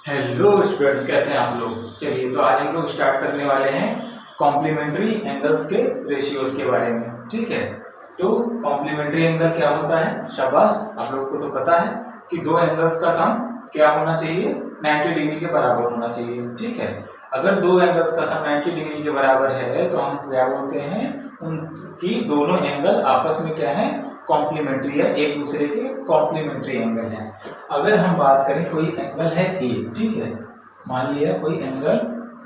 Hello students, कैसे हैं आप लोग। चलिए, तो आज हम लोग स्टार्ट करने वाले हैं कॉम्प्लीमेंट्री एंगल्स के रेशियोज के बारे में। ठीक है, तो कॉम्प्लीमेंट्री एंगल क्या होता है? शाबाश, आप लोग को तो पता है कि दो एंगल्स का सम क्या होना चाहिए? 90 डिग्री के बराबर होना चाहिए। ठीक है, अगर दो एंगल्स का सम 90 डिग्री के बराबर है तो हम क्या बोलते हैं? उनकी दोनों एंगल आपस में क्या है? कॉम्प्लीमेंट्री है, एक दूसरे के कॉम्प्लीमेंट्री एंगल है। अगर हम बात करें, कोई एंगल है ए, ठीक है, मान लिया कोई एंगल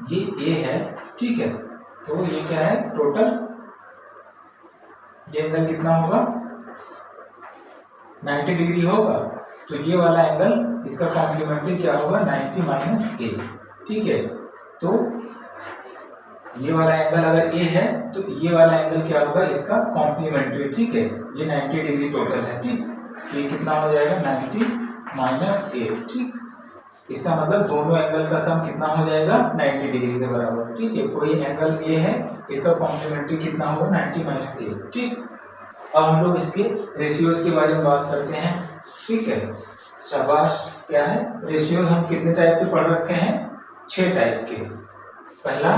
ये ए है, ठीक है, तो ये क्या है? टोटल ये एंगल कितना होगा? 90 डिग्री होगा। तो ये वाला एंगल, इसका कॉम्प्लीमेंट्री क्या होगा? 90 माइनस ए। ठीक है, तो ये वाला एंगल अगर ए है तो ये वाला एंगल क्या होगा? इसका कॉम्प्लीमेंट्री। ठीक है, ये 90 डिग्री टोटल है। ठीक, ये कितना हो जाएगा? 90 माइनस ए। ठीक, इसका मतलब दोनों एंगल का सम कितना हो जाएगा? 90 डिग्री के बराबर। ठीक है, कोई एंगल ए है, इसका कॉम्प्लीमेंट्री कितना होगा? 90 माइनस ए। ठीक, अब हम लोग इसके रेशियोज के बारे में बात करते हैं। ठीक है, शाबाश। क्या है? रेशियोज हम कितने टाइप के पढ़ रखे हैं? 6 टाइप के। पहला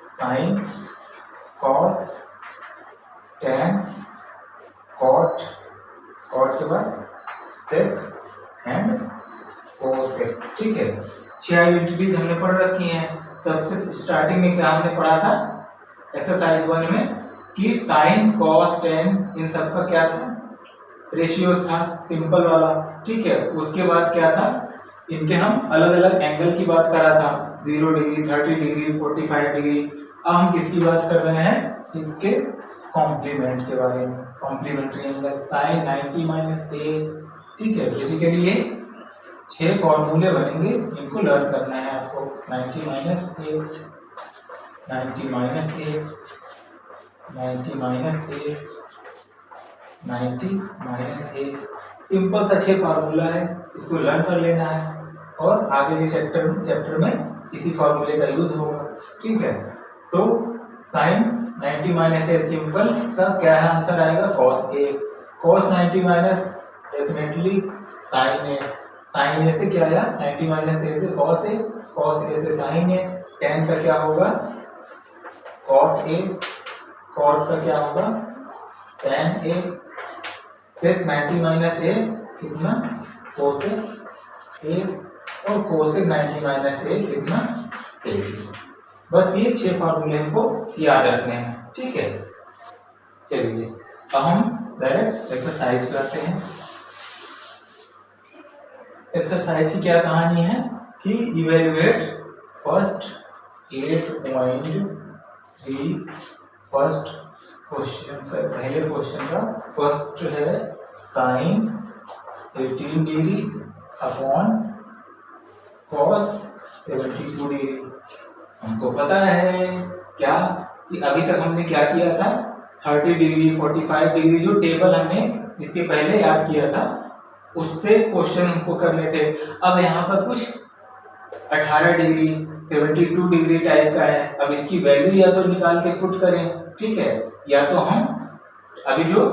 sine, cos, tan, cot, cot के बाद सेक एंड कोसेक। ठीक है, 6 आइडेंटिटीज हमने पढ़ रखी हैं। सबसे स्टार्टिंग में क्या हमने पढ़ा था एक्सरसाइज 1 में कि साइन, कॉस, टेन इन सब का क्या था? रेशियोज था, सिंपल वाला। ठीक है, उसके बाद क्या था? इनके हम अलग अलग एंगल की बात कर रहा था, 0 डिग्री, 30 डिग्री, 45 डिग्री। अब हम किसकी बात कर रहे हैं? इसके कॉम्प्लीमेंट के बारे में। Complementary angle sine 90 minus A. ठीक है, बेसिकली ये 6 फॉर्मूले बनेंगे, इनको लर्न करना है आपको। 90 माइनस ए, 90 माइनस ए, 90 माइनस ए, 90 माइनस ए। सिंपल सा 6 फार्मूला है, इसको लर्न कर लेना है और आगे के चैप्टर में इसी फार्मूले का यूज होगा। ठीक है, तो साइन 90 माइनस ए सिंपल सा क्या है? आंसर आएगा cos A. Cos 90 minus definitely sign A. Sign ए से क्या आया? 90 माइनस ए से कॉस ए, कॉस ए से साइन ए। टेन का क्या होगा? कॉट ए, कॉट का क्या होगा? Ten A. Sec 90 minus A कितना? कोसेक ए। और कोसेक 90 माइनस ए कितना? सेक। बस ये 6 फार्मूले हमको याद रखने हैं। ठीक है, चलिए अब हम डायरेक्ट एक्सरसाइज करते हैं। एक्सरसाइज की क्या कहानी है कि इवेल्युएट फर्स्ट 8.3 फर्स्ट क्वेश्चन का, पहले क्वेश्चन का फर्स्ट है sine 18 degree upon cos 72 degree. हमको पता है क्या कि अभी तक हमने क्या किया था? 30 डिग्री, 45 डिग्री जो टेबल हमने इसके पहले याद किया था, उससे क्वेश्चन हमको करने थे। अब यहाँ पर कुछ 18 डिग्री, 72 डिग्री टाइप का है। अब इसकी वैल्यू या तो निकाल के पुट करें, ठीक है, या तो हम अभी जो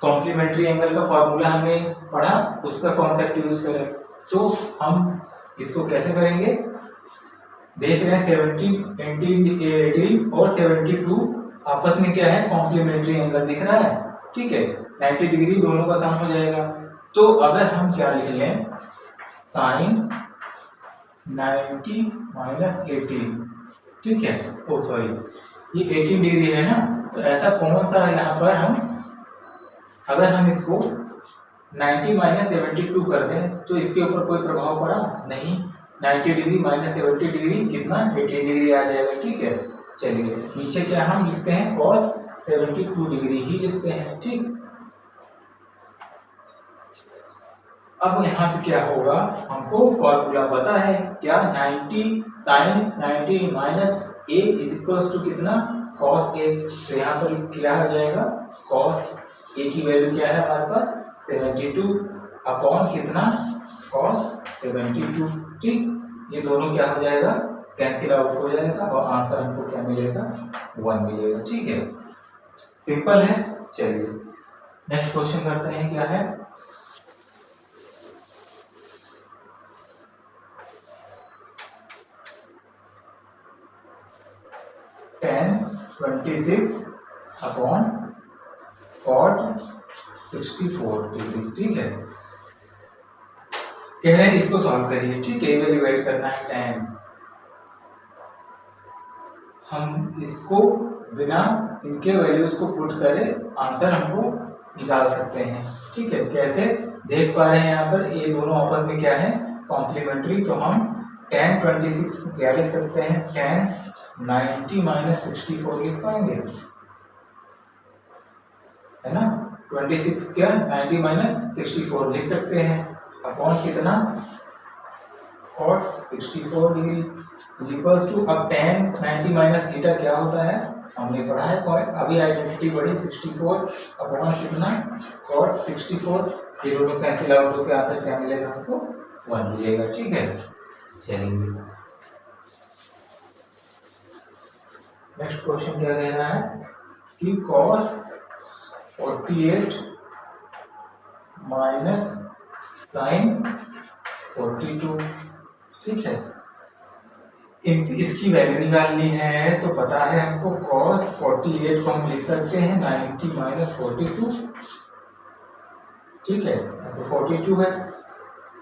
कॉम्प्लीमेंट्री एंगल का फॉर्मूला हमने पढ़ा उसका कॉन्सेप्ट यूज करें। तो हम इसको कैसे करेंगे? देख रहे हैं 18 और 72 आपस में क्या है? कॉम्प्लीमेंट्री एंगल दिख रहा है। ठीक है, 90 डिग्री दोनों का सम हो जाएगा। तो अगर हम क्या लिख लें? Sine 90 minus 18। ठीक है, ओ सॉरी, ये 18 डिग्री है ना, तो ऐसा कौन सा है यहाँ पर? हम अगर हम इसको 90 माइनस 72 कर दें तो इसके ऊपर कोई प्रभाव पड़ा नहीं। 90 डिग्री माइनस 70 डिग्री कितना? 18 डिग्री आ जाएगा। ठीक है, चलिए नीचे क्या हम लिखते हैं? cos 72 डिग्री ही लिखते हैं। ठीक, अब यहाँ से क्या होगा? हमको फॉर्मूला पता है क्या? 90 sine 90 minus A is equals to कितना? cos ए। तो यहाँ पर क्या हो जाएगा? cos ए की वैल्यू क्या है हमारे पास? 72 अपॉन कितना? cos 72। ठीक, ये दोनों क्या हो जाएगा? कैंसिल आउट हो जाएगा और आंसर हमको क्या मिलेगा? 1 मिलेगा। ठीक है, सिंपल है। चलिए नेक्स्ट क्वेश्चन करते हैं। क्या है? tan 26 upon cot 64 degree. ठीक है, कह रहे हैं इसको सॉल्व करिए। ठीक है, इवेल्युएट करना है tan। हम इसको बिना इनके वैल्यूज को पुट करे आंसर हमको निकाल सकते हैं। ठीक है, कैसे देख पा रहे हैं यहाँ पर ये दोनों आपस में क्या है, कॉम्प्लीमेंट्री। तो हम tan 26 को क्या लिख सकते हैं, tan 90 माइनस 64 लिख पाएंगे, है ना। 26 को क्या 90 माइनस 64 लिख सकते हैं, अपॉन कितना cot 64 degree is equals to, अब tan 90 माइनस थीटा क्या होता है हमने पढ़ा है, अभी आइडेंटिटी बढ़ी 64 अपॉन कितना cot 64, ये दोनों कैंसिल आउट होकर आंसर क्या मिलेगा हमको 1 मिलेगा। ठीक है, चलिए नेक्स्ट क्वेश्चन क्या कह रहा है कि cos 48 माइनस sin 42। ठीक है, इसकी वैल्यू निकालनी है तो पता है हमको cos 48 को हम लिख सकते हैं 90 माइनस 42। ठीक है, तो 42 है,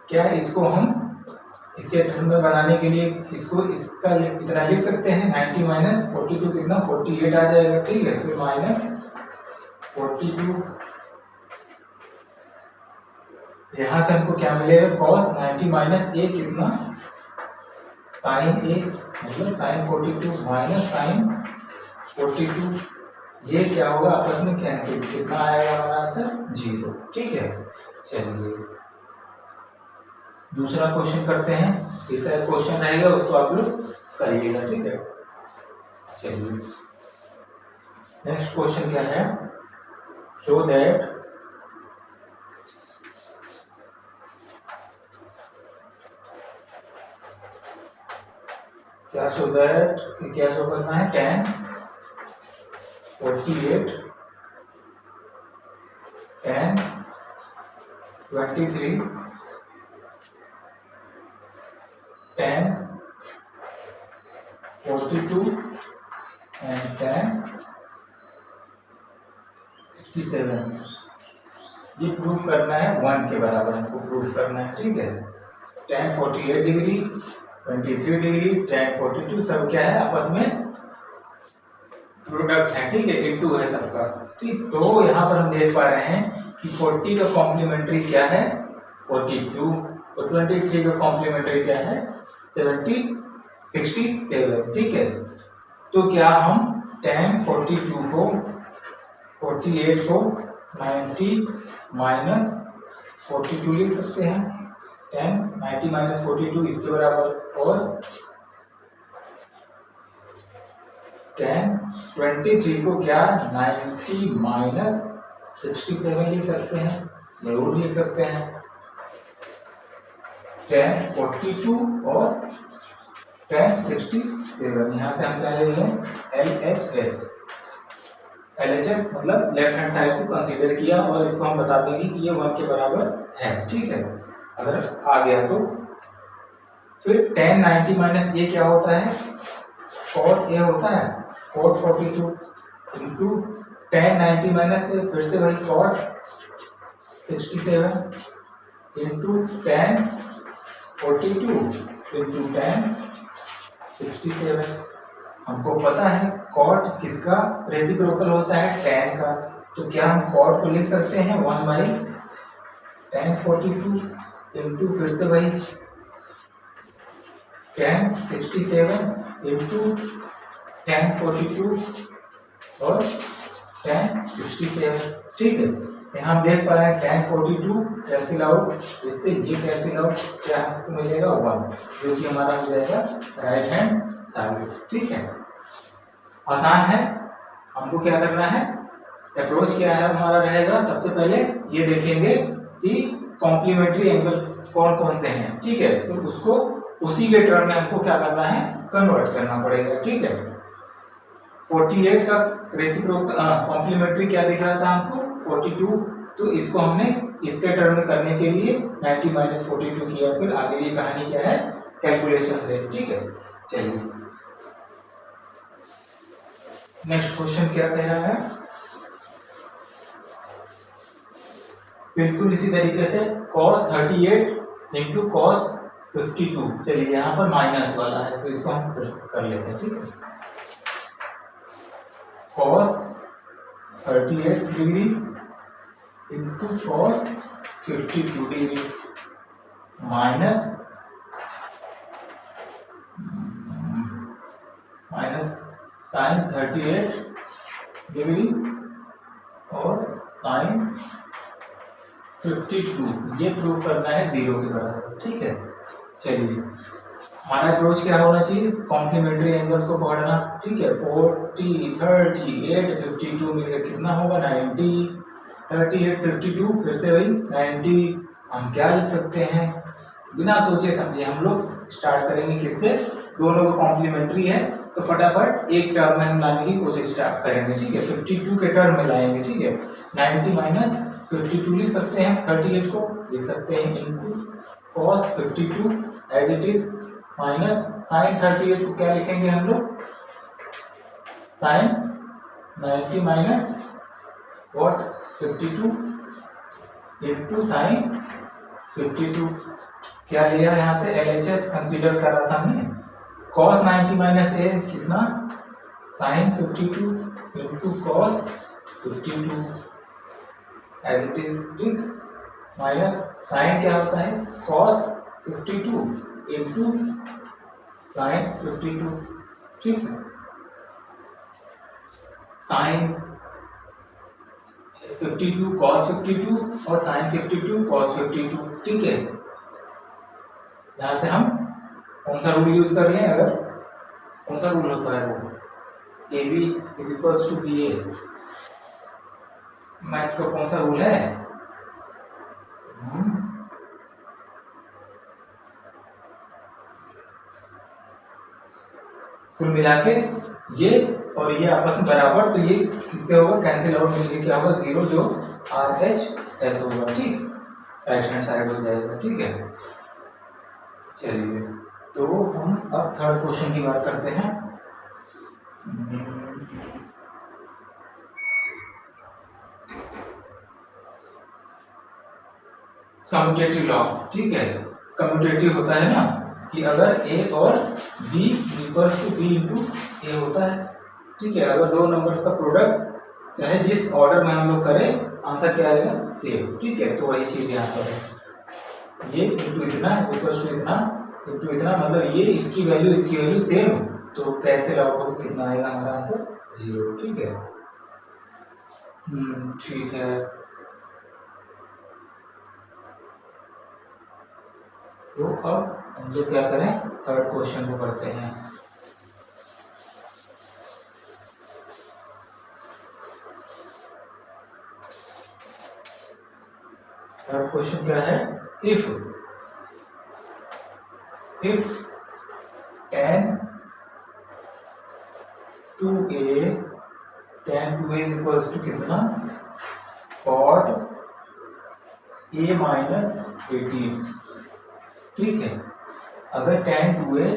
क्या इसको हम इसके टर्म में बनाने के लिए इसको इसका इतना लिख सकते हैं, 90 माइनस 42 कितना 48 आ जाएगा। ठीक है, फिर माइनस 42, यहां से हमको क्या मिलेगा cos 90 माइनस a कितना sin a, मतलब sin 42 माइनस sin 42, ये क्या होगा आपस में कैंसिल, कितना आएगा हमारा आंसर 0। ठीक है, चलिए दूसरा क्वेश्चन करते हैं, तीसरा क्वेश्चन रहेगा उसको आप लोग करिएगा। ठीक है, चलिए नेक्स्ट क्वेश्चन क्या है, शो दैट क्या शो दैट, क्या शो करना है, tan 48 tan 23 tan 42 and tan 67, ये प्रूफ करना है 1 के बराबर हमको प्रूफ करना है। ठीक है, tan 48 डिग्री 23 डिग्री tan 42 सब क्या है आपस में प्रोडक्ट है। ठीक है, इनटू है सबका। ठीक, तो यहाँ पर हम देख पा रहे हैं कि 40 का कॉम्प्लीमेंट्री क्या है 42 और 23 का कॉम्प्लीमेंट्री क्या है 67। ठीक है, तो क्या हम tan 42 को 48 को 90 माइनस 42 लिख सकते हैं, tan 90 माइनस 42 इसके बराबर, और tan 23 को क्या 90 माइनस 67 लिख सकते हैं, जरूर लिख सकते हैं। tan 42 और tan 67, यहाँ से हम क्या ले रहे हैं LHS मतलब लेफ्ट हैंड साइड को कंसीडर किया और इसको हम बता देंगे कि ये 1 के बराबर है। ठीक है, अगर आ गया तो फिर tan 90 माइनस ये क्या होता है cot a होता है, cot 42 इंटू tan 90 माइनस फिर से वही cot 67 into tan 42 into tan 67। हमको पता है cot किसका रेसिप्रोकल होता है tan का, तो क्या हम cot को लिख सकते हैं 1 बाई tan 42 इंटू फिर से वही tan 67 इंटू tan 42 और tan 67। ठीक है, यहाँ हम देख पा रहे हैं tan 42 कैंसिल आउट, इससे ये कैंसिल आउट, क्या हमको मिलेगा 1, जो कि हमारा हो जाएगा राइट हैंड साइड। ठीक है, आसान है। हमको क्या करना है, अप्रोच क्या है हमारा रहेगा, सबसे पहले ये देखेंगे कि कॉम्प्लीमेंट्री एंगल्स कौन कौन से हैं। ठीक है, तो उसको उसी के टर्म में हमको क्या करना है, कन्वर्ट करना पड़ेगा। ठीक है, 48 का रेसिप्रोकल कॉम्प्लीमेंट्री क्या दिख रहा था हमको 42, तो इसको हमने इसके टर्म में करने के लिए 90 माइनस 42 किया, फिर आगे ये कहानी क्या है कैलकुलेशन से। ठीक है, चलिए नेक्स्ट क्वेश्चन क्या कह रहा है, बिल्कुल इसी तरीके से cos 38 इंटू cos 52, चलिए यहाँ पर माइनस वाला है तो इसको हम कर लेते हैं, ठीक है। cos 38 degree into cos 52 degree minus sine 38 degree और साइन 52, ये प्रूव करना है 0 के बराबर, ठीक है। चलिए हमारा अप्रोच क्या होना चाहिए, कॉम्प्लीमेंट्री एंगल्स को पकड़ना, ठीक है। 40 38 52 मिलकर कितना होगा 90, 38 52 फिर से वही 90। हम क्या लिख सकते हैं, बिना सोचे समझे हम लोग स्टार्ट करेंगे किससे, दोनों को कॉम्प्लीमेंट्री है तो फटाफट एक टर्म में हम लाने की कोशिश स्टार्ट करेंगे, ठीक है। 52 के टर्म में लाएंगे, ठीक है। 90 माइनस 52 लिख सकते हैं, 38 को लिख सकते हैं into cos 52 as it is minus sine 38 को क्या लिखेंगे हम लोग, sine 90 minus what 52 into sine 52। क्या लिया यहाँ से LHS कंसीडर कर रहा था हमने, cos 90 माइनस ए कितना sine 52 into cos 52 as it is, ठीक। माइनस साइन क्या होता है cos 52 इंटू साइन 52, ठीक है। साइन 52 cos 52 और साइन 52 cos 52, ठीक है। यहाँ से हम कौन सा रूल यूज कर रहे हैं, अगर कौन सा रूल होता है वो, AB is equals to BA, math का कौन सा रूल है, कुल मिला के ये और ये आपस में बराबर, तो ये किससे होगा कैंसिल आउट, मिलके क्या होगा 0 जो RHS होगा, ठीक, राइट हैंड साइड हो जाएगा, ठीक है। चलिए तो हम अब थर्ड क्वेश्चन की बात करते हैं। कम्यूटेटिव लॉ, ठीक है। कम्यूटेटिव होता है ना कि अगर A और B equals to B into A होता है, ठीक है। अगर दो नंबर्स का प्रोडक्ट चाहे जिस ऑर्डर में हम लोग करें आंसर क्या आएगा सेम, ठीक है। तो वही चीज यहाँ पर है, ये इंटू इतना इक्वल्स टू इतना इंटू इतना, मतलब ये इसकी वैल्यू सेम, तो कैंसिल आउट होकर कितना आएगा हमारा आंसर 0, ठीक है। ठीक है, तो अब हम लोग क्या करें, थर्ड क्वेश्चन को करते हैं। थर्ड क्वेश्चन क्या है, if tan 2a is equals to कितना cot a माइनस 18, ठीक है। अगर tan 2a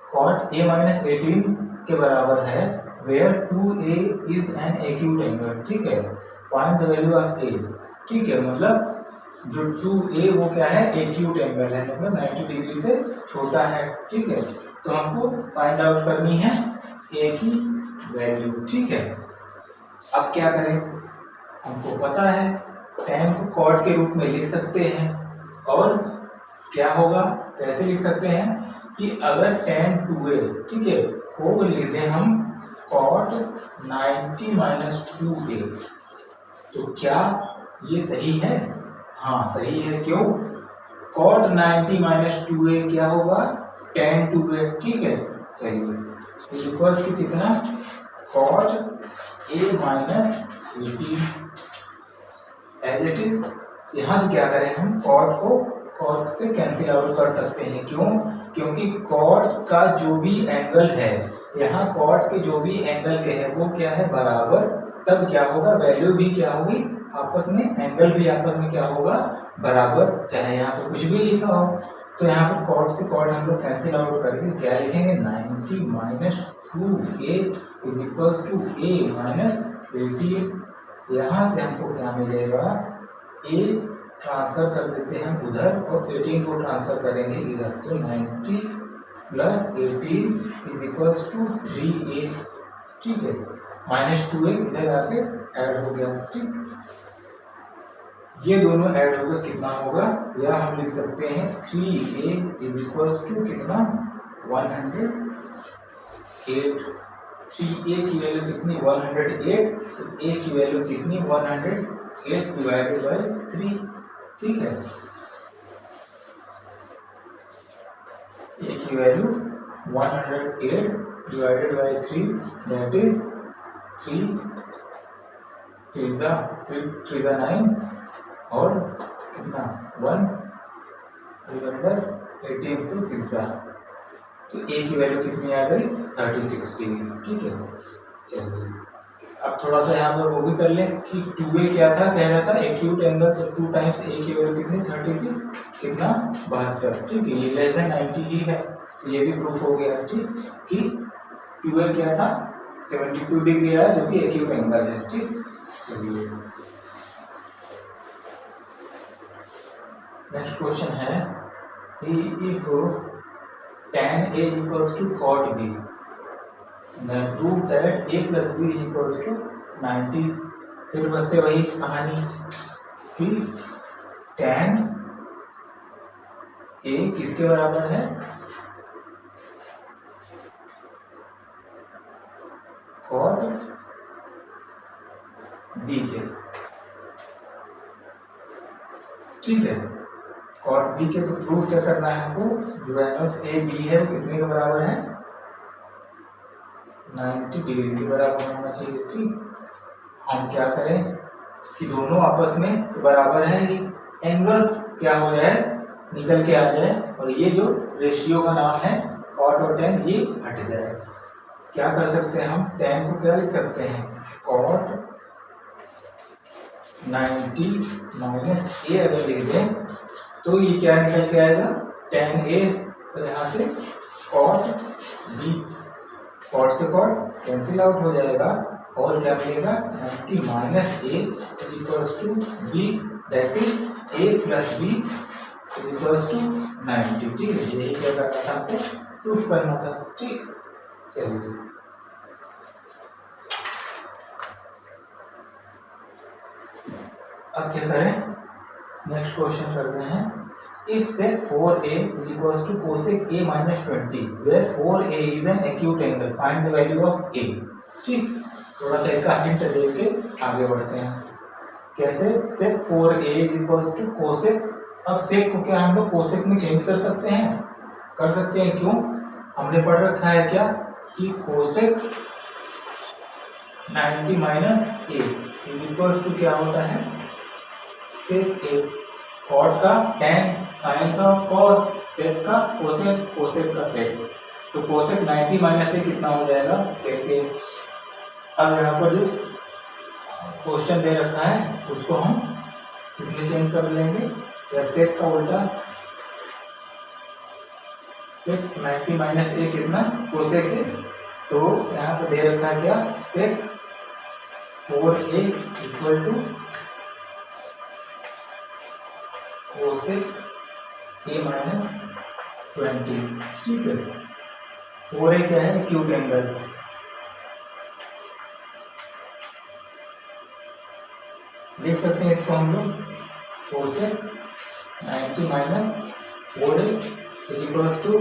cot a minus 18 के बराबर है, where 2a is an acute angle, ठीक है। Find the value of a, ठीक है। मतलब जो 2a वो क्या है एक्यूट एंगल है, मतलब 90 डिग्री से छोटा है, ठीक है। तो हमको फाइंड आउट करनी है a की वैल्यू, ठीक है। अब क्या करें, हमको पता है tan को cot के रूप में लिख सकते हैं, और क्या होगा कैसे लिख सकते हैं कि अगर tan 2a, ठीक है, को लिख दें हम cot 90 माइनस 2a, तो क्या ये सही है, हाँ सही है। क्यों, cot 90 माइनस 2a क्या होगा tan 2a, ठीक है। चलिए इक्वल टू कितना cot a minus 18 as it is. यहाँ से क्या करें हम cot को cot से कैंसिल आउट कर सकते हैं, क्यों, क्योंकि cot का जो भी एंगल है, यहाँ cot के जो भी एंगल के है वो क्या है बराबर, तब क्या होगा वैल्यू भी क्या होगी आपस में, एंगल भी आपस में क्या होगा बराबर, चाहे यहाँ पे कुछ भी लिखा हो, तो यहाँ पर कॉट से कॉट हम लोग कैंसिल आउट करके क्या लिखेंगे 90 minus 2a is equals to a minus 18। यहाँ से हमको क्या मिलेगा, a ट्रांसफर कर देते हैं उधर और 18 को ट्रांसफर करेंगे इधर, तो 90 plus 18 is equals to 3a। ठीक है, माइनस 2a इधर आके ऐड हो गया। ठीक, ये दोनों ऐड होगा कितना होगा, या हम लिख सकते हैं 3a इज इक्वल्स टू कितना 108। 3a की वैल्यू कितनी 108, तो a की वैल्यू कितनी 108 डिवाइडेड बाय 3। ठीक है, a की value 108 divided by 3 that is 3 3 9 और कितना 1 रिमाइंडर 18 तो 6, तो a की वैल्यू कितनी आ गई 36 डिग्री। ठीक है, चलिए अब थोड़ा सा यहाँ पर वो भी कर लें कि 2a क्या था, कह रहा था एक्यूट एंगल, तो 2 टाइम्स a की वैल्यू कितनी 36 कितना 72। ठीक है, ये लेस देन 90 ही है, तो ये भी प्रूफ हो गया। ठीक, कि 2a क्या था 72 डिग्री आया जो कि एक्यूट एंगल है। ठीक, चलिए नेक्स्ट क्वेश्चन है, if tan a equals to cot b, then prove that a plus b is equals to 90। फिर बस से वही कहानी कि tan a किसके बराबर है, cot b के। ठीक है, cot b के, तो प्रूफ क्या करना है हमको, जो एंगल्स ए बी है वो कितने के बराबर है 90 डिग्री के बराबर होना चाहिए। ठीक, हम क्या करें कि दोनों आपस में तो बराबर है, एंगल्स क्या हो जाए निकल के आ जाए, और ये जो रेशियो का नाम है cot और tan ये हट जाए। क्या कर सकते हैं हम, tan को क्या लिख सकते हैं cot 90 माइनस a अगर लिख दें तो ये क्या निकल के आएगा tan a, और यहाँ से cot b, cot से cot कैंसिल आउट हो जाएगा और क्या मिलेगा 90 minus a is equals to b, that is a plus b is equals to 90। ठीक है, यही क्या करना था आपको, प्रूफ करना था। ठीक, चलिए अब क्या करें, नेक्स्ट क्वेश्चन करते हैं, if sec 4a is equals to cosec a minus 20 where 4a is an acute angle, find the value of a। ठीक, थोड़ा सा इसका हिंट देके आगे बढ़ते हैं। कैसे, sec 4a is equals to cosec, अब sec को क्या हम लोग cosec में चेंज कर सकते हैं, कर सकते हैं, क्यों, हमने पढ़ रखा है क्या कि cosec 90 minus a is equals to क्या होता है sec a, cot का tan, sin का cos, sec का cosec, cosec का sec, तो cosec 90 माइनस से कितना हो जाएगा sec a। अब यहाँ पर जो क्वेश्चन दे रखा है उसको हम किसमें चेंज कर लेंगे, या sec का उल्टा sec 90 माइनस a कितना cosec a, तो यहाँ पर दे रखा है क्या sec 4a equal to cosec a minus 20। ठीक है, 4a क्या है एक्यूट एंगल, देख सकते हैं इसको हम लोग cosec 90 minus 4a is equals to,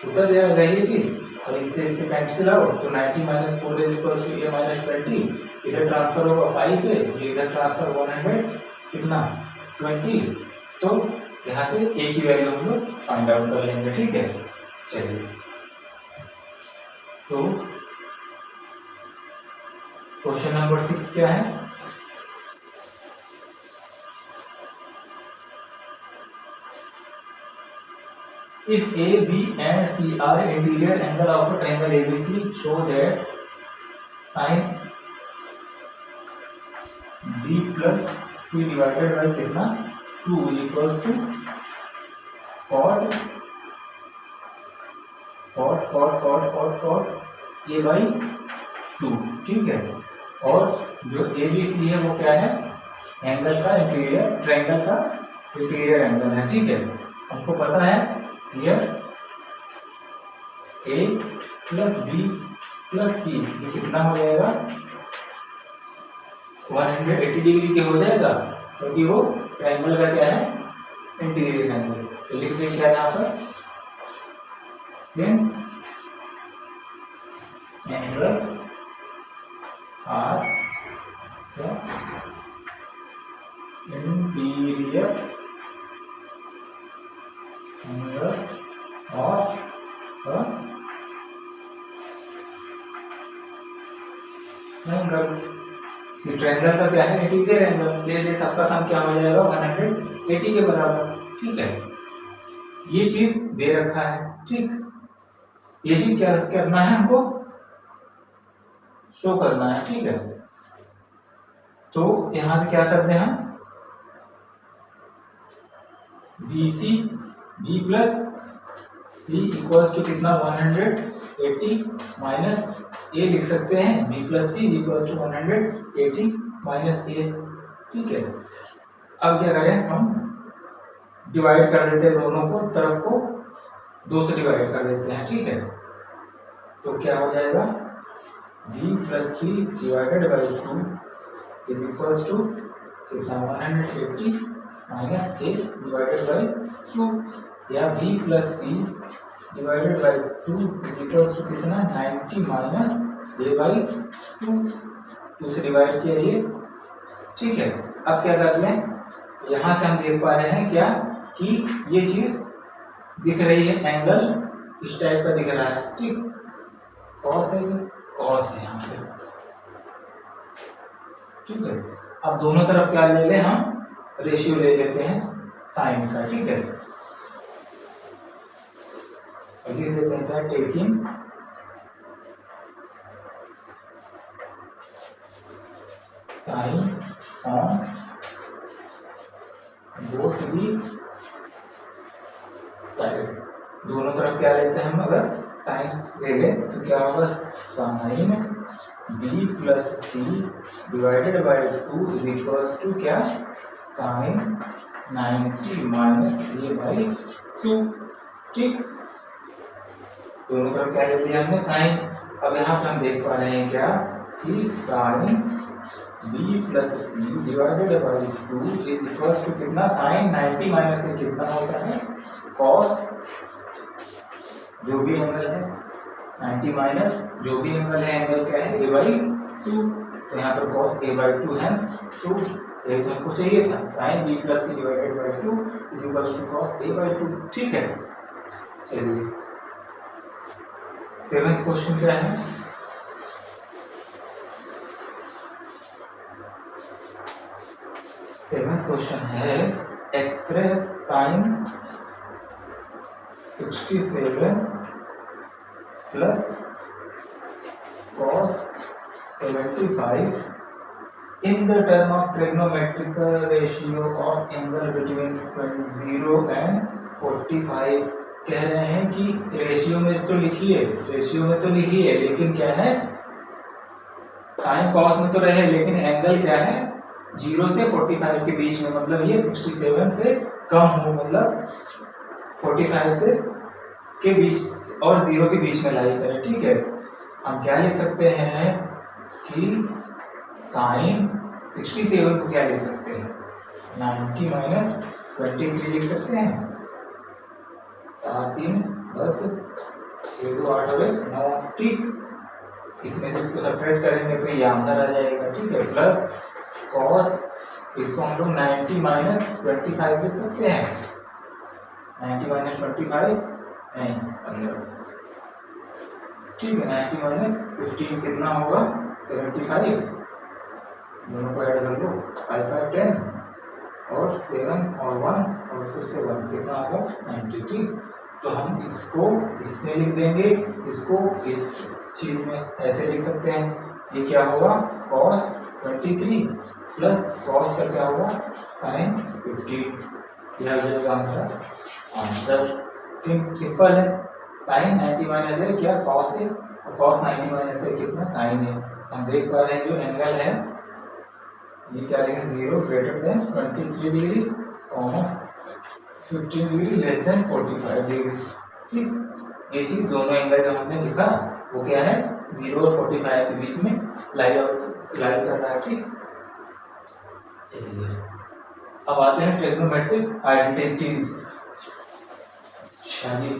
उतर जाएगा ये चीज और इससे कैंसिल आउट, तो 90 minus 4a is equals to a minus 20, इधर ट्रांसफर होगा 5a, इधर ट्रांसफर 100 कितना 20, तो यहाँ से a की वैल्यू हम लोग फाइंड आउट कर लेंगे। ठीक है, चलिए तो क्वेश्चन नंबर 6 क्या है, if a b and c are interior angle of a triangle abc, show that sin b plus c divided by कितना 2 equals to cot cot A by 2, ठीक है। और जो ए बी सी है वो क्या है, एंगल का इंटीरियर, ट्रायंगल का इंटीरियर एंगल है, ठीक है। हमको पता है here A plus B plus C ये कितना हो जाएगा, 180 डिग्री के हो जाएगा, क्योंकि वो ट्रायंगल का क्या है, इंटीरियर एंगल। तो लिख दें क्या यहाँ पर, since angles are interior angles of angle. Triangle का क्या है, इंटीरियर एंगल, ये सबका सम क्या हो जाएगा 180 के बराबर, ठीक है। ये चीज दे रखा है, ठीक। ये चीज क्या करना है, हमको शो करना है, ठीक है। तो यहां से क्या करते हैं हम, BC B plus C equals to कितना 180 माइनस ए लिख सकते हैं, B plus C equals to 180 minus A, ठीक है। अब क्या करें, हम डिवाइड कर देते हैं दोनों को, तरफ को 2 से डिवाइड कर देते हैं, ठीक है। तो क्या हो जाएगा, B plus C divided by 2 is equals to कितना 180 माइनस ए डिवाइडेड बाई 2, या B plus C divided by 2 is equals to कितना 90 माइनस ए बाई 2 से डिवाइड किया ये, ठीक है। अब क्या कर लें, यहाँ से हम देख पा रहे हैं क्या कि ये चीज दिख रही है, एंगल इस टाइप का दिख रहा है, ठीक। कॉस है, कॉस है यहाँ पे, ठीक है। अब दोनों तरफ क्या ले लें, हम रेशियो ले लेते हैं साइन का, ठीक है। लिख देते हैं क्या, taking sine on both the side, दोनों तरफ क्या लेते हैं हम, अगर साइन ले लें तो क्या होगा, sine B plus C divided by 2 is equals to क्या, साइन 90 माइनस ए बाई 2, ठीक। दोनों तरफ क्या ले लिया हमने, साइन। अब यहाँ पर हम देख पा रहे हैं क्या कि sine B plus C divided by 2 is equals to कितना, साइन 90 माइनस ए कितना होता है, कॉस जो भी एंगल है 90 माइनस जो भी एंगल है, एंगल क्या है, a बाई 2। तो यहाँ पर कॉस a बाई 2 है, तो ये तो हमको चाहिए था, sine B plus C divided by 2 is equals to cos a by 2, ठीक है। चलिए 7th क्वेश्चन क्या है, सेवेंथ क्वेश्चन है, express sine 67 plus cos 75 in the term of trigonometrical ratio of angle between 0 and 45। कह रहे हैं कि रेशियो में तो लिखिए, रेशियो में तो लिखिए, लेकिन क्या है, साइन कॉस में तो रहे, लेकिन एंगल क्या है 0 से 45 के बीच में, मतलब ये 67 से कम हो, मतलब 45 से के बीच और 0 के बीच में लाई करें, ठीक है। हम क्या लिख सकते हैं कि साइन 67 को क्या लिख सकते हैं, 90 माइनस 23 लिख सकते हैं, 7 3 10 6 2 8 हो गए 9, ठीक। इसमें से इसको सेपरेट करेंगे तो ये आंसर आ जाएगा, ठीक है। प्लस कॉस, इसको हम लोग 90 माइनस 25 लिख सकते हैं, 90 माइनस 25 नहीं 15, ठीक है। 90 माइनस 15 कितना होगा 75, दोनों को ऐड कर लो, 5 5 10 और 7 और 1 और फिर से 1 कितना होगा 90, ठीक। तो हम इसको इसमें लिख देंगे, इसको इस चीज में ऐसे लिख सकते हैं, ये क्या होगा cos 23 प्लस cos का क्या होगा sin 15, यह हो जाएगा हमारा आंसर। सिंपल है, साइन 90 माइनस ए क्या कॉस ए, और कॉस 90 माइनस ए कितना साइन ए। हम देख पा रहे हैं जो एंगल है ये क्या लिखें 0 greater than 23 degree comma 15 degree less than 45 degree. ठीक, ये चीज दोनों एंगल जो हमने लिखा वो क्या है 0 और 45 के बीच में लाई कर रहा है। ठीक, चलिए अब आते हैं ट्रिग्नोमेट्रिक आइडेंटिटीज। चलिए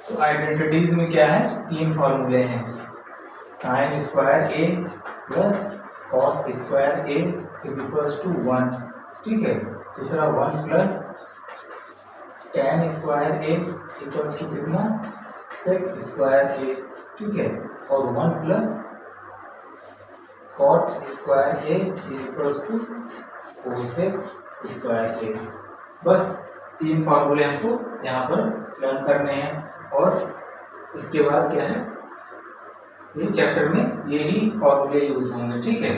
तो आइडेंटिटीज में क्या है, तीन फॉर्मूले हैं, sine square A plus cos square A is equals to 1। ठीक है, दूसरा 1 plus tan square A equals to कितना सेक स्क्वायर ए। ठीक है, और 1 plus cot square A is equals to cosec square A. बस तीन फार्मूले हमको यहाँ पर लर्न करने हैं और इसके बाद क्या है ये चैप्टर में यही फॉर्मूले यूज होंगे। ठीक है,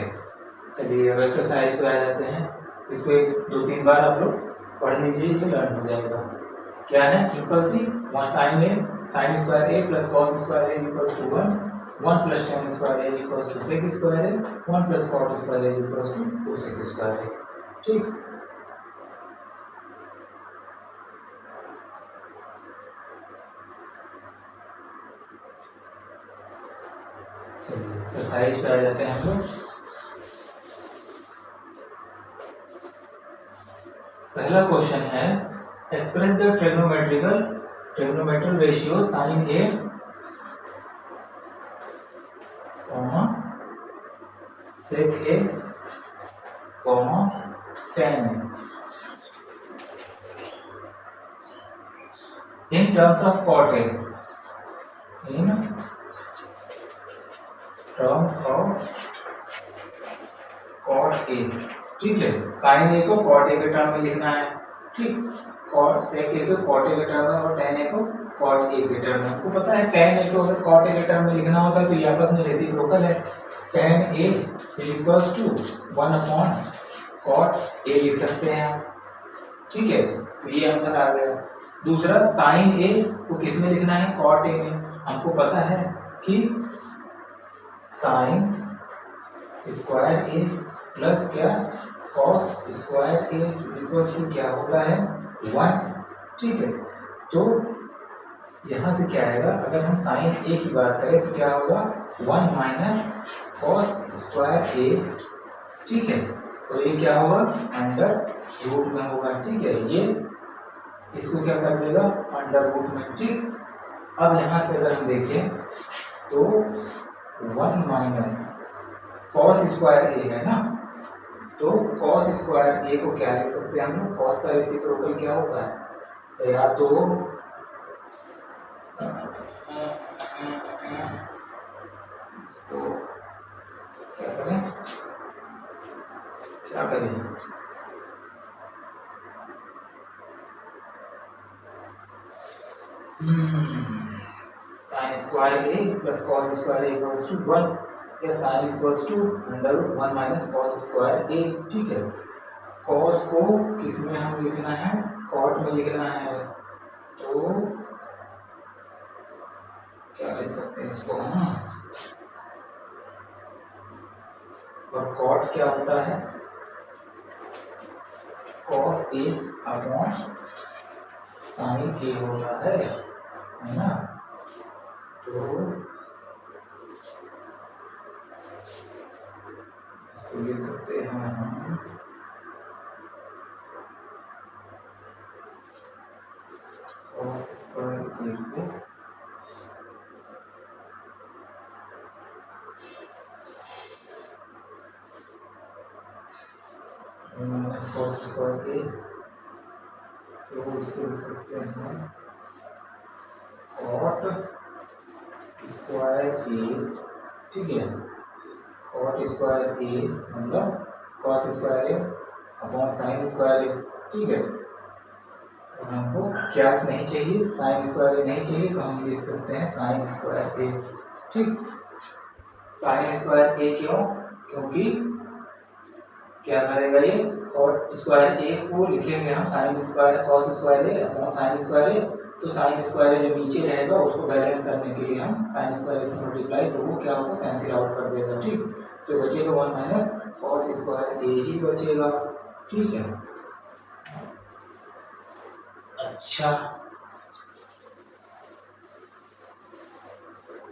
चलिए अब एक्सरसाइज पे आ जाते हैं। इसको एक 2-3 बार आप लोग पढ़ लीजिए, ये लर्न हो जाएगा। क्या है सिंपल सी, वहाँ sine square A plus cos square A equals to 1, 1 plus tan square A equals to sec square A, 1 plus cot square A equals to cosec square A. ठीक, चलिए एक्सरसाइज पे आ जाते हैं हम लोग। पहला क्वेश्चन है express the trigonometric ratio sine A comma sec A comma tan A in terms of cot A, in terms of cot A. ठीक है, साइन ए को कॉट ए के टर्म में लिखना है। ठीक, कॉट सेक ए को कॉट ए के टर्म में और टेन ए को कॉट ए के टर्म में। हमको पता है टेन ए को अगर कॉट ए के टर्म में लिखना होता है तो ये आपस में रेसिप्रोकल है, tan A is equals to 1 upon cot A लिख सकते हैं आप। ठीक है, तो ये आंसर आ गया। दूसरा साइन ए को किस में लिखना है, कॉट ए में। हमको पता है कि साइन स्क्वायर ए प्लस क्या cos square A is equals to क्या होता है 1। ठीक है, तो यहाँ से क्या आएगा, अगर हम साइन ए की बात करें तो क्या होगा 1 माइनस कॉस स्क्वायर ए। ठीक है, तो ये क्या होगा अंडर रूट में होगा। ठीक है, ये इसको क्या कर देगा अंडर रूट में। ठीक, अब यहाँ से अगर हम देखें तो 1 माइनस कॉस स्क्वायर ए है ना, तो कॉस स्क्वायर ए को क्या लिख सकते हैं हम लोग, कॉस का रेसिप्रोकल क्या होता है, या तो इसको क्या करें, sine square A plus cos square A equals to 1 या sine equals to under root 1 minus cos square A. ठीक है, कॉस को किस में हम लिखना है, कॉट में लिखना है, तो क्या लिख सकते हैं इसको हम, और कॉट क्या होता है कॉस ए अपॉन साइन ए होता है ना। तो इसको लिख सकते हैं हम कॉस स्क्वायर ए को माइनस कॉस स्क्वायर ए, तो इसको लिख सकते हैं कॉट स्क्वायर ए। ठीक है, कॉट स्क्वायर ए मतलब cos square A upon sine square A. ठीक है, और हमको क्या नहीं चाहिए, साइन स्क्वायर ए नहीं चाहिए, तो हम लिख सकते हैं साइन स्क्वायर ए। ठीक, साइन स्क्वायर ए क्यों, क्योंकि क्या करेगा ये कॉट स्क्वायर ए को लिखेंगे हम साइन स्क्वायर कॉस स्क्वायर ए अपॉन साइन स्क्वायर ए। तो साइन स्क्वायर ए जो नीचे रहेगा उसको बैलेंस करने के लिए हम साइन स्क्वायर ए से मल्टीप्लाई, तो वो क्या होगा कैंसिल आउट कर देगा। ठीक, तो बचेगा 1 माइनस कॉस स्क्वायर ए ही बचेगा। ठीक है, अच्छा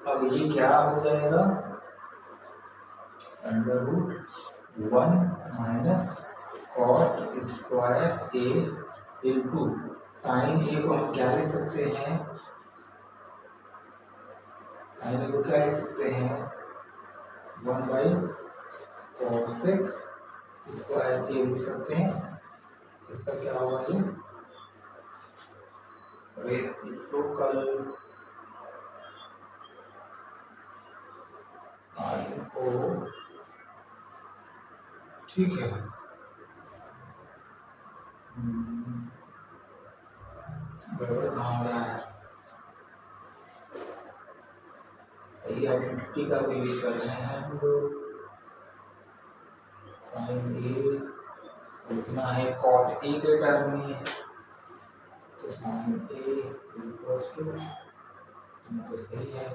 अब ये क्या हो जाएगा, under root 1 minus cot square A into sine A को हम क्या लिख सकते हैं, साइन ए को क्या लिख सकते हैं 1 बाई कोसेक स्क्वायर ए लिख सकते हैं। इसका क्या होगा ये रेसिप्रोकल साइन को। ठीक है, गड़बड़ कहाँ हो रहा है, सही आइडेंटिटी का भी यूज कर रहे हैं हम लोग। साइन ए लिखना है कॉट ए के टर्म में, तो साइन ए इक्वल्स टू, तो सही है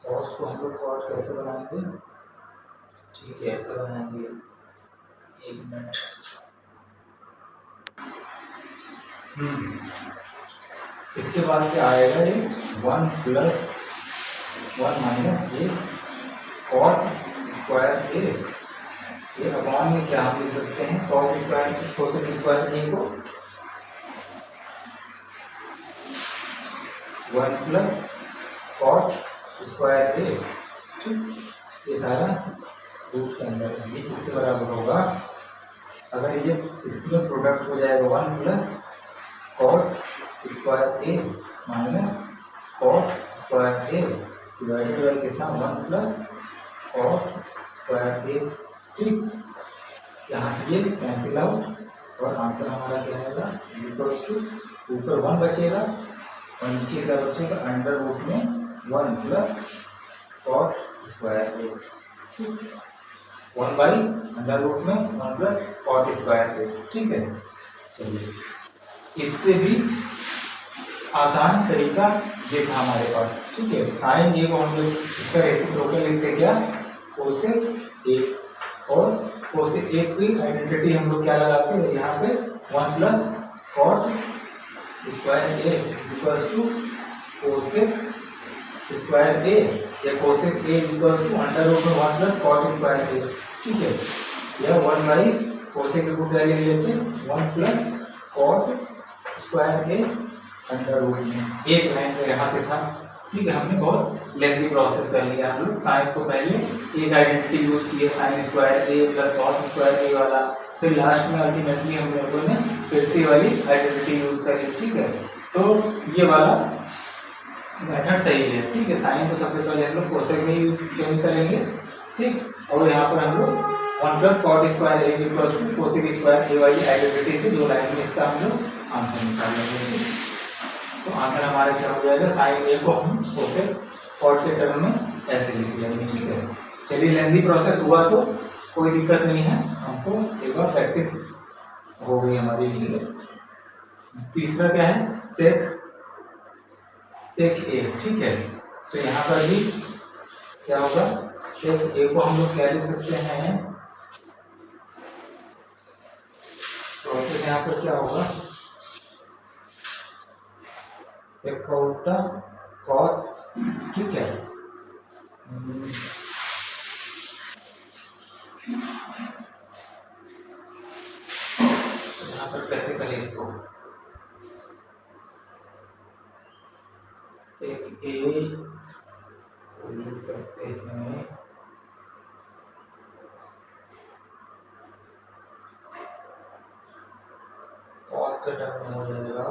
कॉस को हम लोग कॉट कैसे बनाएंगे, ठीक है ऐसे बनाएंगे, एक मिनट। इसके बाद क्या आएगा ये 1 प्लस 1 माइनस ये कॉट स्क्वायर ए, ये अपॉन में क्या हम लिख सकते हैं कॉट स्क्वायर कोसेक स्क्वायर ए को 1 प्लस कॉट स्क्वायर ए। ठीक, ये सारा रूट के अंदर ये किसके बराबर होगा, अगर ये इसमें प्रोडक्ट हो जाएगा 1 plus cot square A minus cot square A divided by कितना 1 प्लस कॉट स्क्वायर ए। ठीक, यहाँ से ये कैंसिल आउट और आंसर हमारा क्या आएगा इक्वल्स टू, ऊपर 1 बचेगा और नीचे क्या बचेगा अंडर रूट में 1 plus cot square A. 1 by under root में 1 प्लस कॉट स्क्वायर ए। ठीक है, चलिए इससे भी आसान तरीका ये था हमारे पास। ठीक है, साइन ए को हम लोग इसका रेसिप्रोकल लिखते क्या कोसेक ए, और कोसेक ए की आइडेंटिटी हम लोग क्या लगाते हैं यहाँ पे 1 plus cot square A equals to cosec square A या cosec A equals to under root में 1 प्लस कॉट स्क्वायर ए। ठीक है, यह 1 बाई कोसेक की रूट वैल्यू लेते हैं 1 plus cot square A under root में, एक लाइन तो यहाँ से था। ठीक है, हमने बहुत लेंथी प्रोसेस कर लिया हम लोग। साइन को पहले एक आइडेंटिटी यूज किया sign square A plus cos square ए वाला, फिर लास्ट में अल्टीमेटली हम लोगों ने फिर से वाली आइडेंटिटी यूज करी। ठीक है, तो ये वाला मेथड सही है। ठीक है, साइन को सबसे पहले हम लोग कोसेक में यूज चेंज करेंगे। ठीक, और यहाँ पर हम लोग 1 plus cot square A equals to cosec square A वाली आइडेंटिटी से दो लाइन में इसका हम लोग आंसर निकाल लेंगे। तो आंसर हमारा क्या हो जाएगा, साइन ए को हम कोसेक कॉट के टर्म में ऐसे लिख लेंगे। ठीक है, चलिए लेंथी प्रोसेस हुआ तो कोई दिक्कत नहीं है, हमको एक बार प्रैक्टिस हो गई हमारी लिए। तीसरा क्या है सेक ए। ठीक है, तो यहाँ पर भी क्या होगा सेक ए को हम लोग क्या लिख सकते हैं, प्रोसेस यहाँ पर क्या होगा सेक का उल्टा कॉस। ठीक है, यहाँ पर कैसे करें इसको, सेक ए लिख सकते हैं कॉस का टर्म हो जाएगा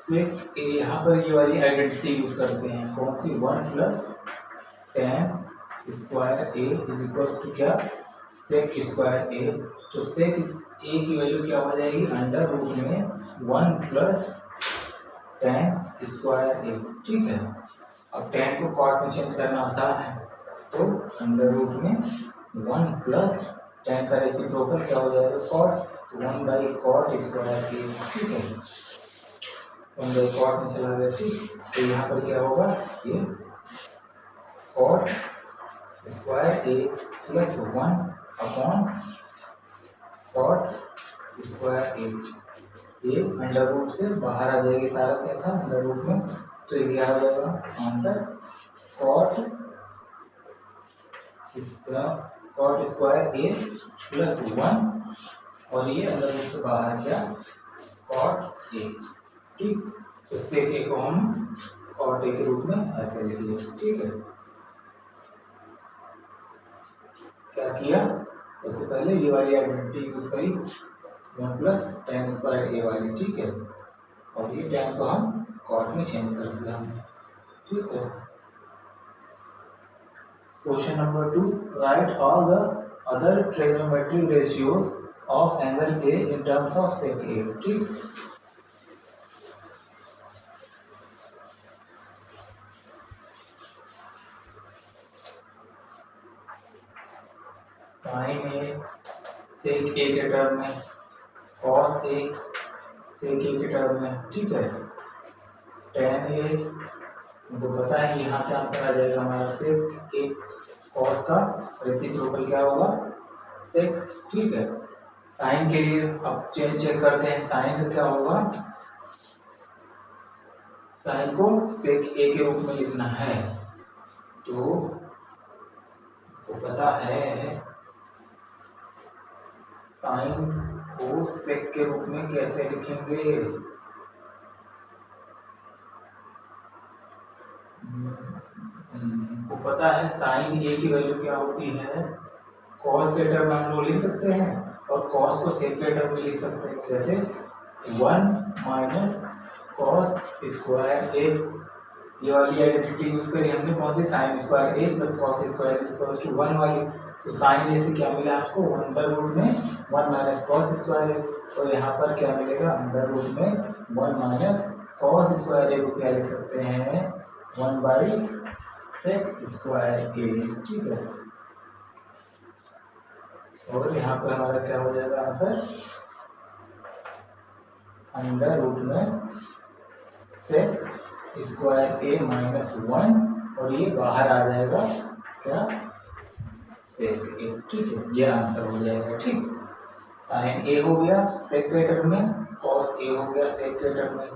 सेक ए। यहाँ पर ये वाली आइडेंटिटी यूज करते हैं कौन सी 1 plus tan square A is equals to क्या, सेक स्क्वायर ए। तो सेक ए की वैल्यू क्या हो जाएगी, अंडर रूट में 1 प्लस टेन स्क्वायर ए। ठीक है, अब टेन को कॉट में चेंज करना आसान है, तो अंडर रूट में 1 प्लस टेन का रेसिप्रोकल क्या हो जाएगा, कॉट, तो 1 बाई कॉट स्क्वायर ए। ठीक है, 1 बाई कॉट में चला गया। ठीक, तो यहाँ पर क्या होगा, ये cot square A plus 1 upon cot square ए। ये अंडर रूट से बाहर आ जाएगी, सारा क्या था अंडर रूट में, तो ये क्या हो जाएगा answer, cot square A plus 1 और ये अंडर रूट से बाहर क्या, कॉट ए। ठीक, तो सेक ए को हम कॉट ए के रूप में ऐसे लिख लिए। ठीक है, क्या किया, सबसे पहले ये वाली आइडेंटिटी यूज करी, 1 प्लस टेन स्क्वायर ए वाली। ठीक है, और ये टेन को हम कॉट में चेंज कर दिया हमने। ठीक है, question number 2, write all the other trigonometric ratios of angle A in terms of sec A. ठीक, साइन ए सेक ए के टर्म में, कॉस ए सेक ए के टर्म में। ठीक है, टेन ए हमको पता है कि यहाँ से आंसर आ जाएगा हमारा सेक ए, कॉस का रेसिप्रोकल क्या होगा, सेक। ठीक है, साइन के लिए अब चेक करते हैं, साइन का क्या होगा, साइन को सेक ए के रूप में लिखना है, तो पता है साइन को सेक के रूप में कैसे लिखेंगे, को पता है साइन ए की वैल्यू क्या होती है, कॉस के टर्म में हम लोग लिख सकते हैं और कॉस को सेक के टर्म में लिख सकते हैं, कैसे, 1 माइनस कॉस स्क्वायर ए। ये वाली आइडेंटिटी यूज करी हमने, कौन सी, sine square A plus cos square equals to 1 वाली। तो साइन ए से क्या मिला आपको, अंडर रूट में 1 माइनस कॉस स्क्वायर ए, और यहाँ पर क्या मिलेगा, अंडर रूट में 1 माइनस कॉस स्क्वायर ए को क्या लिख सकते हैं, 1 बाई सेक स्क्वायर ए। ठीक है, और यहाँ पर हमारा क्या हो जाएगा आंसर, अंडर रूट में सेक स्क्वायर ए माइनस 1 और ये बाहर आ जाएगा क्या, सेक ए। ठीक है, ये आंसर हो जाएगा। ठीक, साइन ए हो गया सेक के टर्म में, कॉस ए हो गया सेक के टर्म में।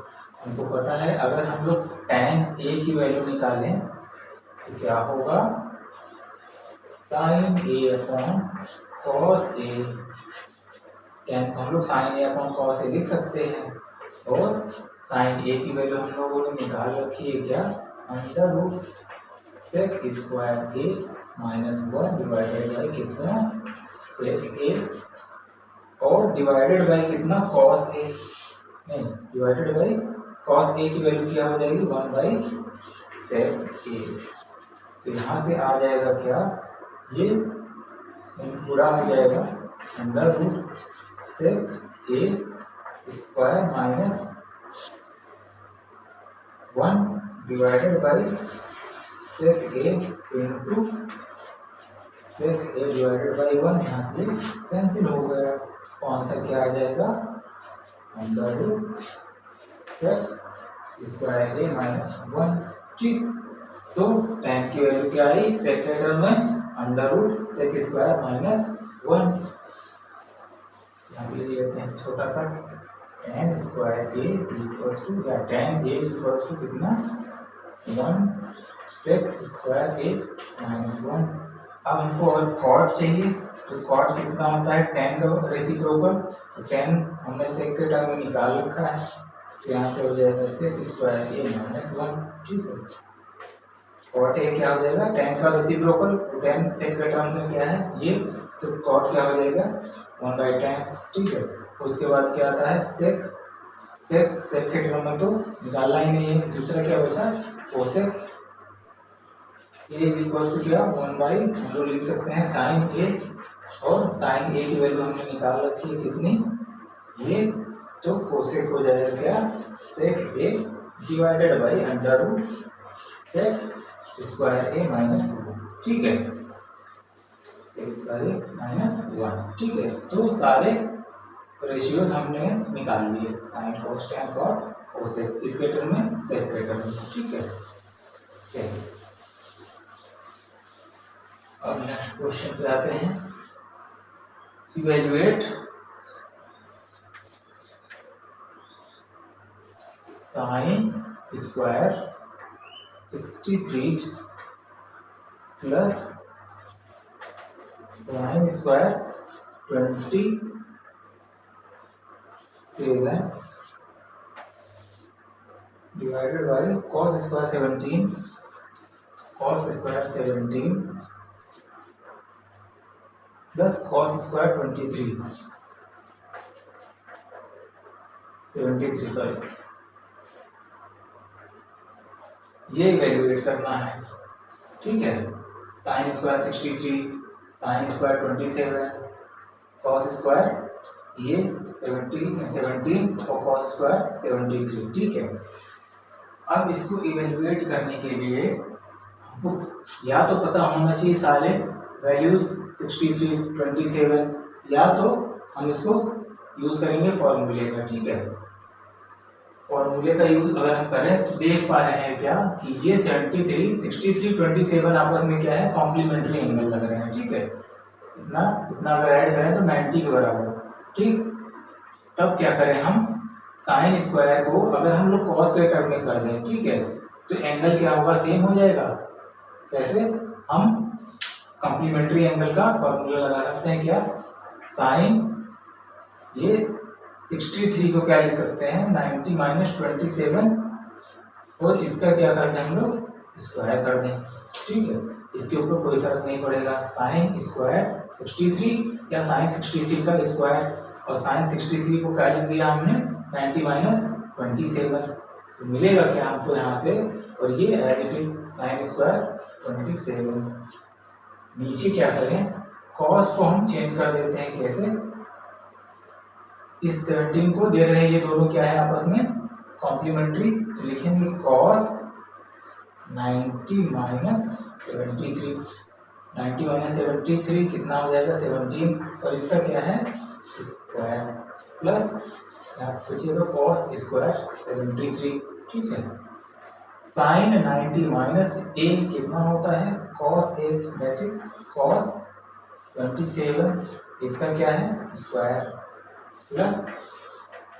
हमको पता है अगर हम लोग tan ए की वैल्यू निकालें तो क्या होगा, sign A upon cos A, tan को हम लोग sign A upon cos A लिख सकते हैं, और साइन ए की वैल्यू हम लोगों ने निकाल रखी है क्या, under root sec square A minus 1 divided by कितना, सेक ए, और डिवाइडेड बाई कितना, कॉस ए, नहीं डिवाइडेड बाई कॉस ए की वैल्यू क्या हो जाएगी, 1 बाई सेक ए। तो यहाँ से आ जाएगा क्या, ये पूरा आ जाएगा under root sec A square minus 1 divided by sec A into sec A divided by 1, यहाँ से कैंसिल हो गया, तो आंसर क्या आ जाएगा, under root sec square A minus 1। ठीक, तो tan की वैल्यू क्या आई, सेक के टर्म में under root sec square minus 1। यहाँ पे लेते हैं छोटा सा, tan square A equals to, या tan ए इक्वल्स टू कितना, 1 सेक स्क्वायर ए माइनस 1। अब हमको अगर कॉट चाहिए तो कॉट कितना होता है, tan का रेसिप्रोकल, तो tan हमने सेक के टर्म में निकाल रखा है, तो यहाँ पे हो जाएगा सेक स्क्वायर ए माइनस 1। ठीक है, कॉट ए क्या हो जाएगा, tan का रेसिप्रोकल, तो tan सेक के टर्म्स में क्या है ये, तो कॉट क्या हो जाएगा 1 बाई tan। ठीक है, उसके बाद क्या आता है सेक, सेक के टर्म में तो निकालना ही नहीं है, दूसरा क्या बचा cosec, A is equal to क्या 1 हम लोग लिख सकते हैं साइन ए, और साइन ए की वैल्यू हमने निकाल रखी है कितनी, ये, तो कोसेक हो जाएगा क्या sec A divided by under root sec square A minus 1, ठीक है, सेक स्क्वायर ए माइनस 1, ठीक है। तो सारे रेशियोज हमने निकाल लिए, sine cos tan cot cosec, किसके टर्म में, सेक के टर्म में, ठीक है। चलिए अब नेक्स्ट क्वेश्चन पे आते हैं। Evaluate sine square 63 plus sine square 27 divided by cos square 17 plus cos square 73 sorry, ये इवेल्युएट करना है, ठीक है। Sine square 63, sign square 27, cos square ये 17 और कॉस स्क्वायर 73, ठीक है। अब इसको इवेल्युएट करने के लिए हमको या तो पता होना चाहिए सारे वैल्यूज 63, 27, या तो हम इसको यूज करेंगे फॉर्मूले का, ठीक है। फॉर्मूले का यूज अगर हम करें तो देख पा रहे हैं क्या कि ये 73, 63, 27 आपस में क्या है, कॉम्प्लीमेंट्री एंगल लग रहे हैं, ठीक है। इतना इतना अगर ऐड करें तो 90 के बराबर, ठीक। तब क्या करें हम, साइन स्क्वायर को अगर हम लोग कॉस के टर्म में कर दें, ठीक है, तो एंगल क्या होगा, सेम हो जाएगा। कैसे, हम कॉम्प्लीमेंट्री एंगल का फॉर्मूला लगा सकते हैं, क्या, साइन ये 63 को क्या लिख सकते हैं 90 माइनस 27, और इसका क्या कर दें हम लोग स्क्वायर कर दें, ठीक है। इसके ऊपर कोई फर्क नहीं पड़ेगा, साइन स्क्वायर 63 या साइन 63 का स्क्वायर, और साइन 63 को क्या लिख दिया हमने 90 माइनस 27, तो मिलेगा क्या हमको यहाँ से, और ये as it is sine square 27। नीचे क्या करें, कॉस को हम चेंज कर देते हैं, कैसे, इस 17 को देख रहे हैं ये दोनों क्या है आपस में कॉम्प्लीमेंट्री, तो लिखेंगे कॉस 90 माइनस 73, 90 माइनस 73 कितना हो जाएगा 17, और इसका क्या है स्क्वायर, प्लस बचेगा कॉस स्क्वायर 73, ठीक है। साइन 90 माइनस ए कितना होता है cos A, that is cos 27, इसका क्या है square, plus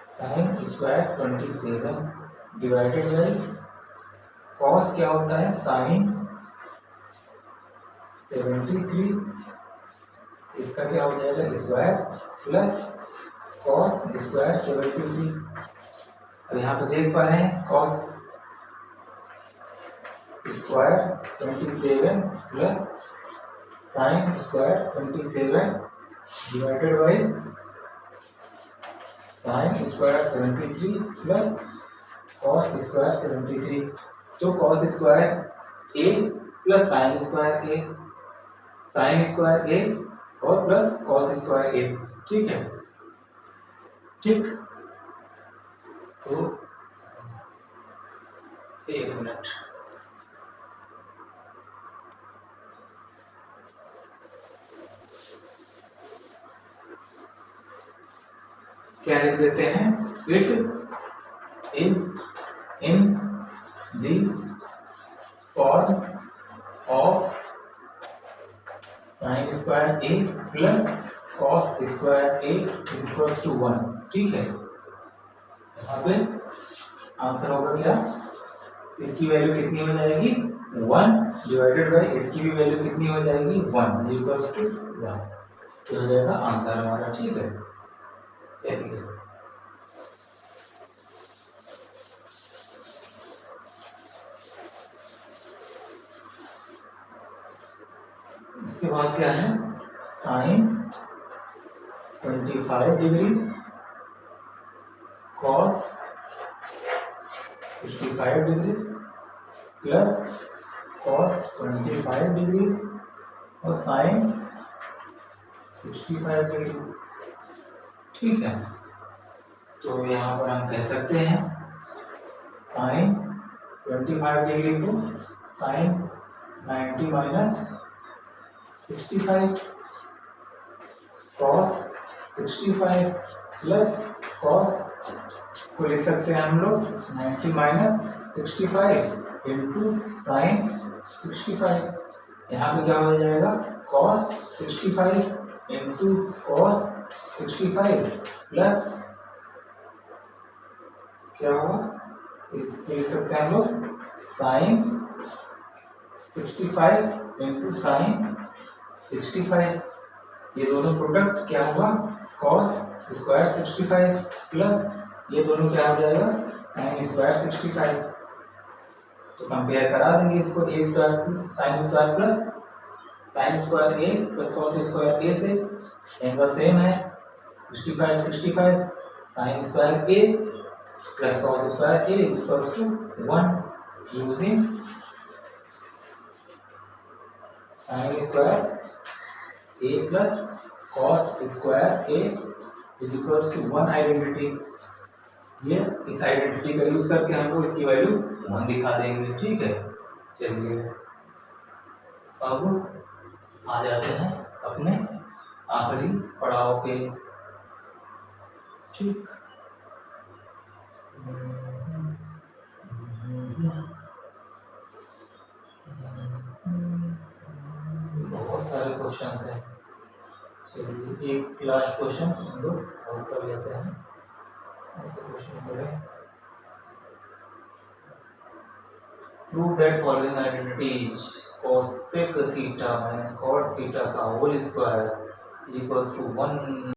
sine square 27 divided by cos क्या होता है साइन 73, इसका क्या हो जाएगा स्क्वायर, प्लस कॉस स्क्वायर 73। अब यहाँ पे देख पा रहे हैं cos square 27 plus sine square 27 divided by sine square 73 plus cos square 73, तो cos square A plus sine square A, sign square ए और प्लस कॉस स्क्वायर ए, ठीक है, ठीक। तो एक मिनट, क्या लिख देते हैं, it is in the form of sine square A plus cos square A is equal to 1, ठीक है। यहाँ पे आंसर होगा क्या, इसकी वैल्यू कितनी हो जाएगी 1 डिवाइडेड बाई इसकी भी वैल्यू कितनी हो जाएगी 1 इक्वल टू 1, तो हो जाएगा आंसर हमारा, ठीक है। चलिए उसके बाद क्या है, sine 25 degree cos 65 degree plus cos 25 degree और sin 65 डिग्री। ठीक है, तो यहाँ पर हम कह सकते हैं sin 25 डिग्री को sin 90 minus 65 cos 65 plus cos को लिख सकते हैं हम लोग 90 माइनस 65 इंटू साइन 65। यहाँ पे क्या हो जाएगा cos 65 इंटू cos 65 प्लस क्या होगा, इसको लिख सकते हैं हम लोग साइन 65 इंटू साइन 65। ये दोनों प्रोडक्ट क्या होगा cos स्क्वायर 65 प्लस ये दोनों क्या हो जाएगा साइन स्क्वायर 65। तो कंपेयर करा देंगे इसको a square sine square plus sine square a plus cos square a से, एंगल सेम है 65 65, sine square a plus cos square a is equals to 1 using sine square a plus cos square a is equals to 1 identity. ये इस identity का use करके हमको इसकी value 1 दिखा देंगे। ठीक है, चलिए अब आ जाते हैं अपने आखिरी पड़ाव पे। ठीक, बहुत सारे क्वेश्चंस हैं। चलिए एक लास्ट क्वेश्चन हम लोग और कर लेते हैं। ऐसा क्वेश्चन करें, prove that following identities cosec theta minus cot theta का whole square is equals to 1